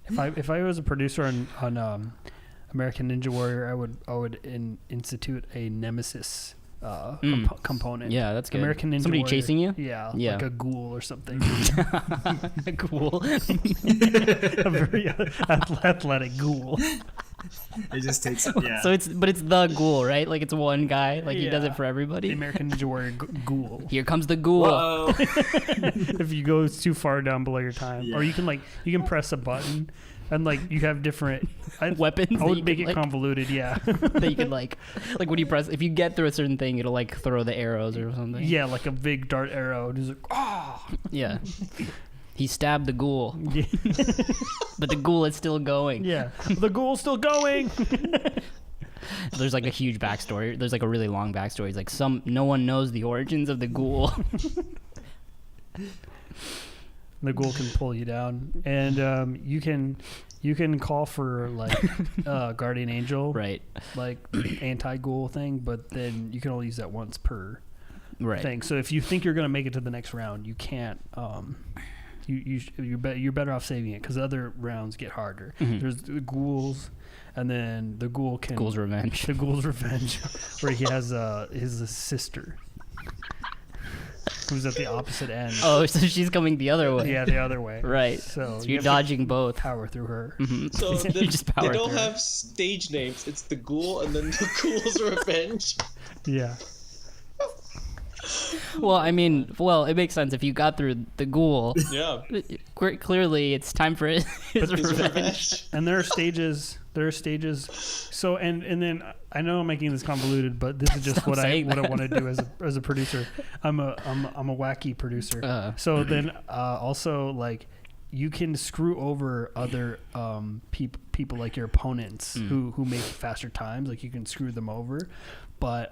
If I was a producer on American Ninja Warrior, I would institute a nemesis component. Yeah, that's good. American Ninja Somebody Warrior, chasing you? Yeah, Yeah. like a ghoul or something. A ghoul. A very athletic ghoul. It just takes. Yeah. So it's the ghoul, right? Like it's one guy. Like he does it for The everybody. American Ninja Warrior ghoul. Here comes the ghoul. Whoa. If you go too far down below your time, Yeah. or you can press a button, and like you have different Weapons. I that would you make can, it convoluted. Yeah. that you can like when you press, if you get through a certain thing, it'll like throw the arrows or something. Yeah, like a big dart arrow. Just like, oh. Yeah. He stabbed the ghoul, Yeah. but the ghoul is still going. Yeah. The ghoul's still going. There's like a huge backstory. There's like a really long backstory. It's like no one knows the origins of the ghoul. The ghoul can pull you down, and you can call for like guardian angel, Right. like anti-ghoul thing, but then you can only use that once per Right. thing. So if you think you're gonna make it to the next round, you can't. You're better off saving it because the other rounds get harder. Mhm. There's the ghouls, and then the ghoul can Ghoul's revenge. the ghoul's revenge, where he has his sister who's at the opposite end. Oh, so she's coming the other way. Yeah, the other way. Right. So You're have to dodging both. power through her. Mhm. So You just power they don't through it. have stage names. It's the ghoul and then the ghoul's revenge. Yeah. Well, I mean, it makes sense if you got through the ghoul. Yeah. Clearly, it's time for his His revenge. revenge. And there are stages. So and then I know I'm making this convoluted, but this is just Stop what I saying that. want to do as a producer. I'm a wacky producer. So then also like you can screw over other people like your opponents who make faster times. Like you can screw them over. But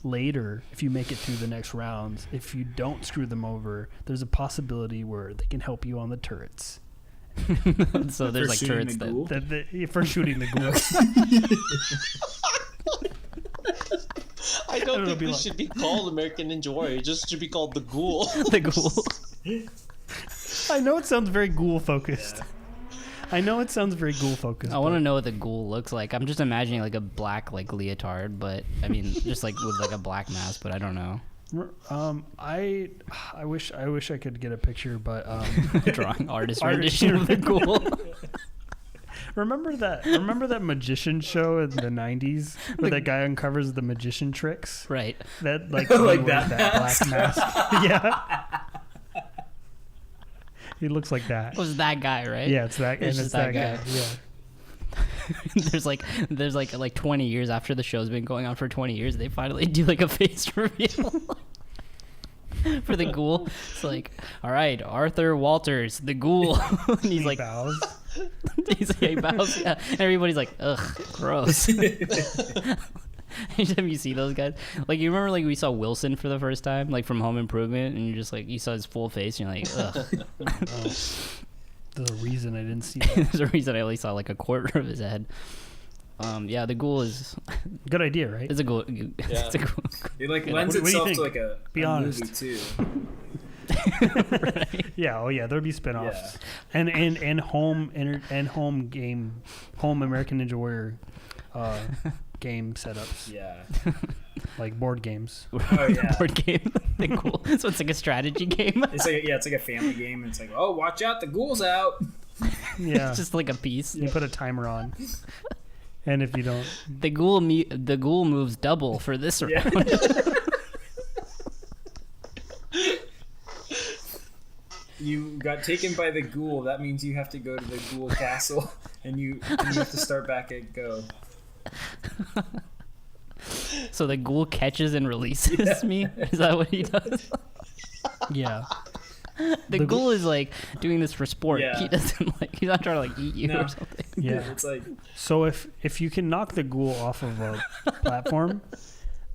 later, if you make it through the next rounds, if you don't screw them over, there's a possibility where they can help you on the turrets. So there's For like shooting turrets the that. ghoul? For shooting the ghoul. I don't It'll think be this like- should be called American Ninja Warrior. It just should be called the Ghoul. The ghoul. I know it sounds very ghoul focused. I know it sounds very ghoul focused. I want to know what the ghoul looks like. I'm just imagining like a black like leotard, but I mean just like with like a black mask, but I don't know. I wish I could get a picture, but Drawing artist rendition of the ghoul. remember that magician show in the 90s where that guy uncovers the magician tricks? Right. That like Like he wears that black mask. Yeah. He looks like that. It was that guy, right? Yeah, it's that, It's and just it's that that guy. guy. Yeah. there's like 20 years after the show's been going on for 20 years, they finally do like a face reveal for the ghoul. It's like, all right, Arthur Walters, the ghoul. And he's like, bows. he bows. Yeah. And everybody's like, ugh, gross. Anytime you see those guys, like you remember, like we saw Wilson for the first time, like from Home Improvement, and you're just like, you saw his full face, and you're like, ugh. There's a reason I didn't see that. There's a reason I only saw like a quarter of his head. Yeah, the ghoul is. Good idea, right? It's a ghoul. It's a ghoul. It like Yeah. lends What do you itself think? to like a Be honest. movie too. Right. Yeah, oh yeah, there'd be spinoffs. Yeah. And home American Ninja Warrior game setups, Yeah. like board games. Oh yeah. Board game. The ghoul. So it's like a strategy game. It's like a family game. And it's like, oh, watch out, the ghoul's out. Yeah, It's just like a piece. you put a timer on, and if you don't, The ghoul moves double for this round. Yeah. You got taken by the ghoul. That means you have to go to the ghoul castle, and you have to start back at go. So the ghoul catches and releases me. Is that what he does? yeah, The ghoul is like doing this for sport. Yeah. He doesn't like. He's not trying to like eat you No. or something. yeah. It's like So if you can knock the ghoul off of a platform,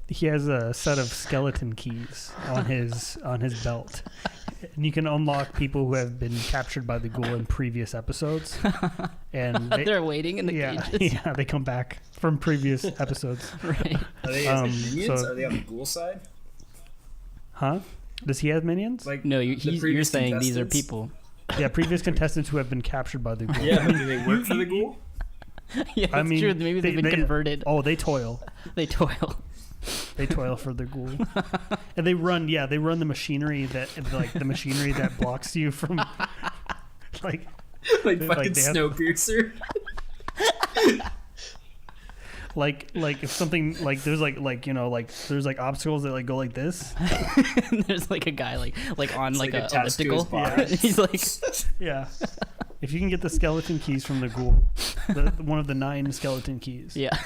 he has a set of skeleton keys on his belt, and you can unlock people who have been captured by the ghoul in previous episodes, and They're waiting in the cages. yeah, they come back from previous episodes. Right. are they minions? so- Are they on the ghoul side? Huh? Does he have minions? Like No, the you're previous saying these are contestants? people. Yeah, previous contestants who have been captured by the ghoul. Yeah, but do they work for the ghoul? Yeah, that's true. Maybe they've been converted. Oh, they toil. They toil. They toil for the ghoul. And they run the machinery that blocks you from like fucking Snowpiercer. like if something like there's there's like obstacles that like go like this. And there's like a guy like on It's like a attached to his elliptical. body. He's like Yeah. If you can get the skeleton keys from the ghoul, one of the 9 skeleton keys. yeah.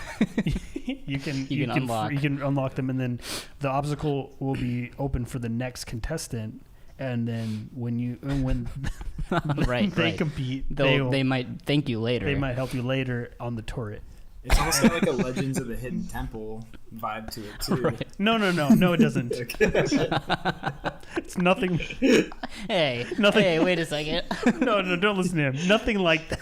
You can unlock. You can unlock them, and then the obstacle will be open for the next contestant. And then when they compete, they might thank you later. They might help you later on the turret. It's almost got like a Legends of the Hidden Temple vibe to it too. Right. No, it doesn't. It's nothing. Hey, Nothing. Hey, wait a second. No, don't listen to him. Nothing like that.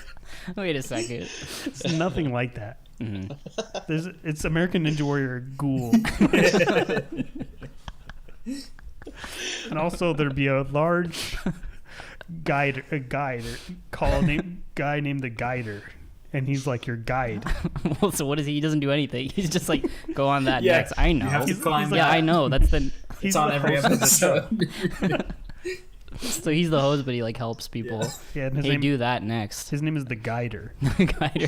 Wait a second. It's nothing like that. Mm-hmm. It's American Ninja Warrior Ghoul. And also there'd be a large guy named the Guider, and he's like your guide. Well, so what is he? He doesn't do anything. He's just like, go on that Yeah, next. I know. you have to climb Yeah, that. I know. That's the. He's It's on the every host of the show. episode. So he's the host, but he like helps people. Yeah, and Hey, do that next. his name is the Guider, Guider.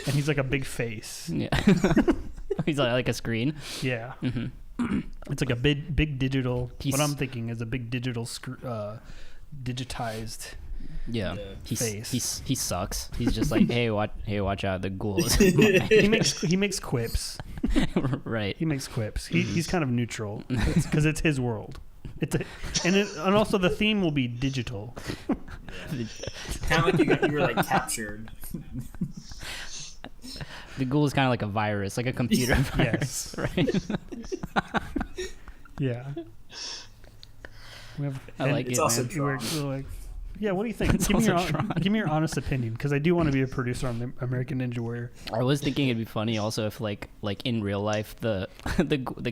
and he's like a big face. Yeah. He's like a screen. Yeah, Mm-hmm. it's like a big digital. He's- What I'm thinking is a big digital digitized. Yeah. Face. He sucks. He's just like, hey, watch out, the ghouls. He makes quips. Right. He makes quips. He's kind of neutral because it's his world. And also the theme will be digital. Kind of like you were like captured. The ghoul is kind of like a virus, like a computer Yes. virus, right? Yeah. I like It's it, also man. Tron. Like, yeah, what do you think? It's Give me also Tron. give me your honest opinion, because I do want to be a producer on the American Ninja Warrior. I was thinking it'd be funny also if like in real life the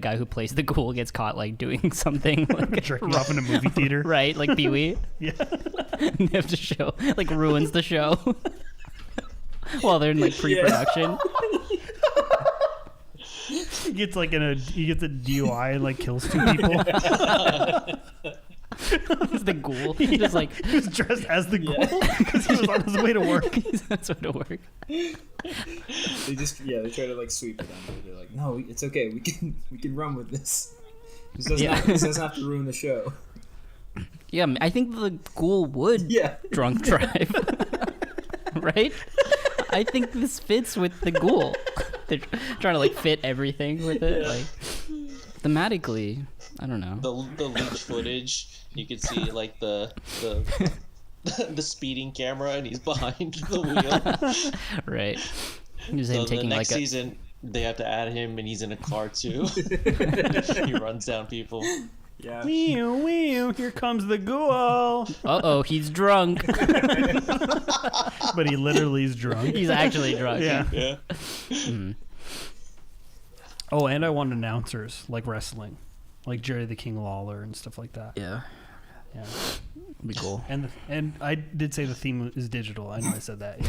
guy who plays the ghoul gets caught like doing something like Jerking off in a movie theater. right, like Pee-wee. Yeah. And they have to show like ruins the show while they're in like pre-production. He gets a DUI and like kills 2 people. It's the ghoul. Just like He was dressed as the ghoul because he was on his way to work. that's what to work. They try to like sweep it under. They're like, no, it's okay. We can run with this. This doesn't have to ruin the show. Yeah, I think the ghoul would Yeah. drunk drive. Right? I think this fits with the ghoul. They're trying to like fit everything with it, like thematically. I don't know. The leaked footage, you could see like the speeding camera, and he's behind the wheel. Right. Just So him the taking next like season, they have to add him, and he's in a car too. He runs down people. Yeah. Wee, here comes the ghoul. he's drunk. But he literally is drunk. He's actually drunk. Yeah. Yeah. Mhm. Oh, and I want announcers like wrestling, like Jerry the King Lawler and stuff like that. Yeah. Yeah. Be cool. And I did say the theme is digital. I know I said that.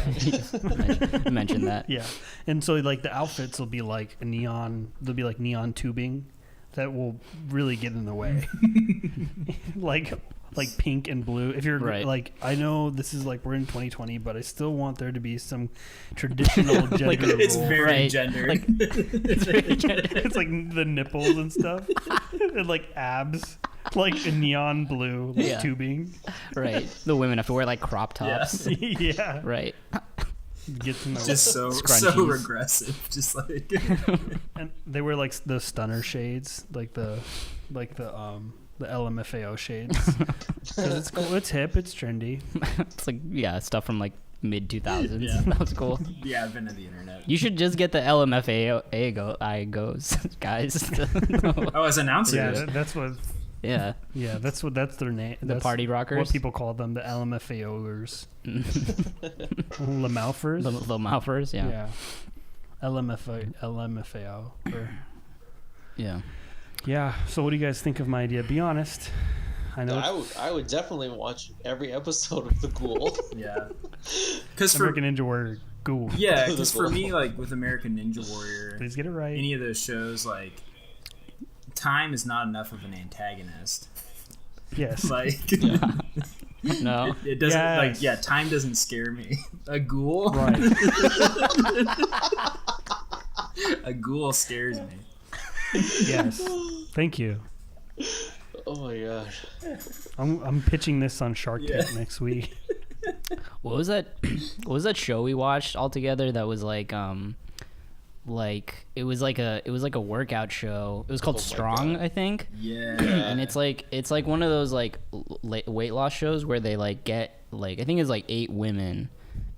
Yeah. Mention that. Yeah. And so like the outfits will be like a neon. There'll be like neon tubing that will really get in the way. like pink and blue. If you're Right. like, I know this is like we're in 2020, but I still want there to be some traditional gender. Like, It's role. very Right. gendered. Like, it's very gendered. It's like the nipples and stuff, and like abs, like a neon blue like, Yeah. tubing. Right. The women have to wear like crop tops. Yeah. Right. Get to know. Just so Scrunchies. regressive. Just like And they wear like the stunner shades, like the LMFAO shades. 'Cause it's cool, it's hip, it's trendy. It's like stuff from like mid 2000s. Yeah. That was cool. the advent of the internet. You should just get the LMFAO goes, guys. Oh, as announcers. Yeah, that's what. Yeah. Yeah, that's their name. The That's party rockers. what people call them, the LMFAOers, Lamaufers. The Malfers, yeah. Yeah. LMFAO. Yeah. Yeah. So what do you guys think of my idea? Be honest. I know. I would definitely watch every episode of The Ghoul. Yeah. Because American Ninja Warrior Ghoul. Yeah, because for me, like with American Ninja Warrior, Please get it right. any of those shows, like time is not enough of an antagonist. Yes. Like, No. it doesn't. Yes. Like, yeah, time doesn't scare me. A ghoul. Right. A ghoul scares me. Yes. Thank you. Oh my god. I'm pitching this on Shark Tank Yeah. next week. What was that? What was that show we watched all together? That was like it was like a workout show. It was called Oh my Strong, God. I think. Yeah. And it's like one of those like weight loss shows where they like get like I think it's like 8 women,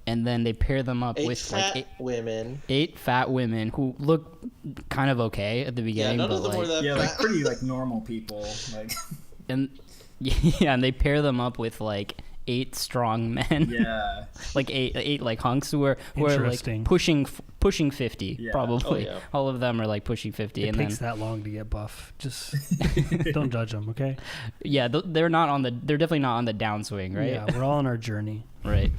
and then they pair them up 8 with fat like women. 8 fat women who look kind of okay at the Yeah, beginning, none but of them like, were that Yeah, fat. like pretty like normal people. Like, and yeah, and they pair them up with like 8 strong men. yeah. Like eight like hunks who are like Interesting. pushing 50 Yeah. probably. Oh, yeah. All of them are like pushing 50, It and takes then that long to get buff. Just don't judge them, okay? yeah, they're definitely not on the downswing, right? Yeah, we're all on our journey. Right.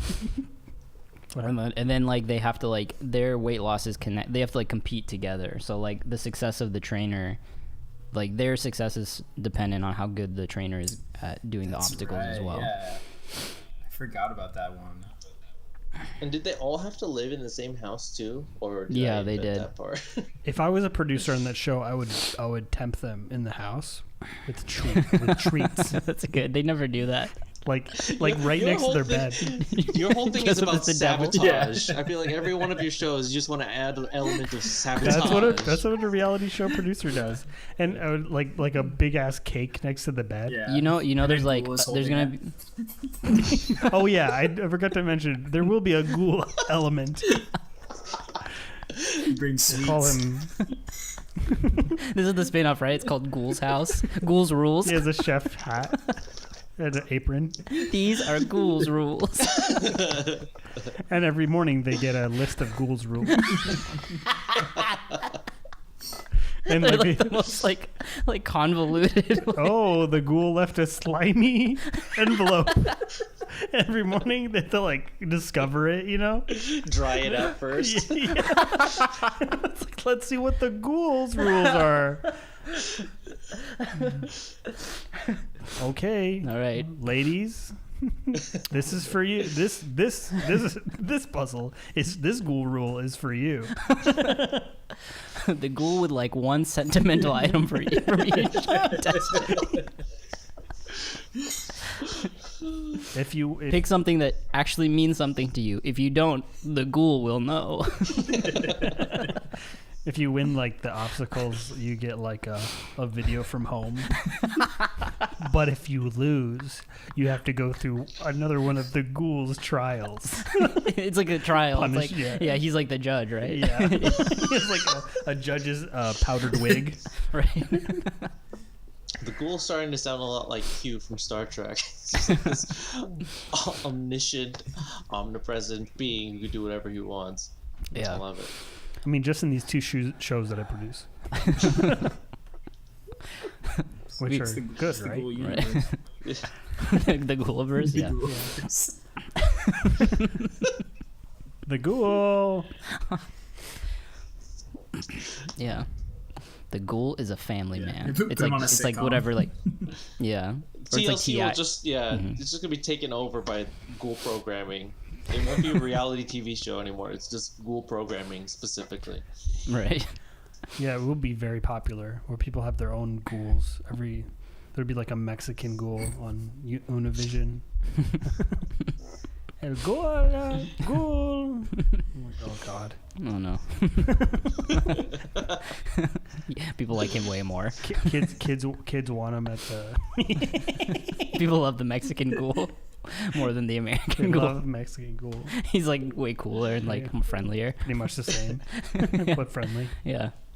Whatever. And then like they have to like their weight losses connect. They have to like compete together. So like the success of the trainer, like their success is dependent on how good the trainer is at doing the obstacles as Right, well. Yeah. I forgot about that one. And did they all have to live in the same house too, or did Yeah, I they invent did. that part? If I was a producer on that show, I would tempt them in the house with treats, That's good. They never do that. like right Your next to whole their thing- bed. Your whole thing is Dress up about as the devil. sabotage. I feel like every one of your shows, you just want to add an element of sabotage. That's what a reality show producer does. And like a big ass cake next to the bed. Yeah. You know, there's like Ghoul is there's holding gonna be Oh yeah, I forgot to mention there will be a ghoul element. Bring sweets. Call him. this is the spin-off, right? It's called Ghouls House. Ghouls Rules. He has a chef hat and an apron, These are Ghouls Rules. and every morning they get a list of ghouls rules. And They're like, like the most like convoluted. oh, the ghoul left a slimy envelope. Every morning they have to like discover it, you know? Dry it out first. Yeah. It's like, let's see what the ghouls rules are. Okay. All right. Ladies, this is for you. This puzzle is this ghoul rule is for you. The ghoul would like one sentimental item for you from each contestant. If Pick something that actually means something to you. If you don't, the ghoul will know. if you win like the obstacles, you get like a video from home. But if you lose, you have to go through another one of the ghouls' trials. It's like a trial. It's Punish- like, yeah. yeah, he's like the judge, right? Yeah, it's like a judge's powdered wig. Right. The ghoul's starting to sound a lot like Q from Star Trek. He's like this omniscient, omnipresent being who can do whatever he wants. Yeah. I love it. I mean, just in these two shows that I produce, which are It's the good, Ghoul right? universe. The Ghouliverse, yeah. Ghoul universe. The ghoul. Yeah. The ghoul is a family man. Put It's him like on a it's like sitcom. whatever like yeah. Or it's like TLC will TI. just it's just gonna be taken over by ghoul programming. It won't be a reality TV show anymore. It's just ghoul programming specifically. Right. Yeah, it will be very popular where people have their own ghouls. There'd be like a Mexican ghoul on Univision. El ghoul, ghoul. Oh God. Oh no. Yeah, people like him way more. Kids want him at the. People love the Mexican ghoul more than the They American ghoul. love Mexican ghoul. He's like way cooler and like Yeah. friendlier. Pretty much the same, but friendly. Yeah.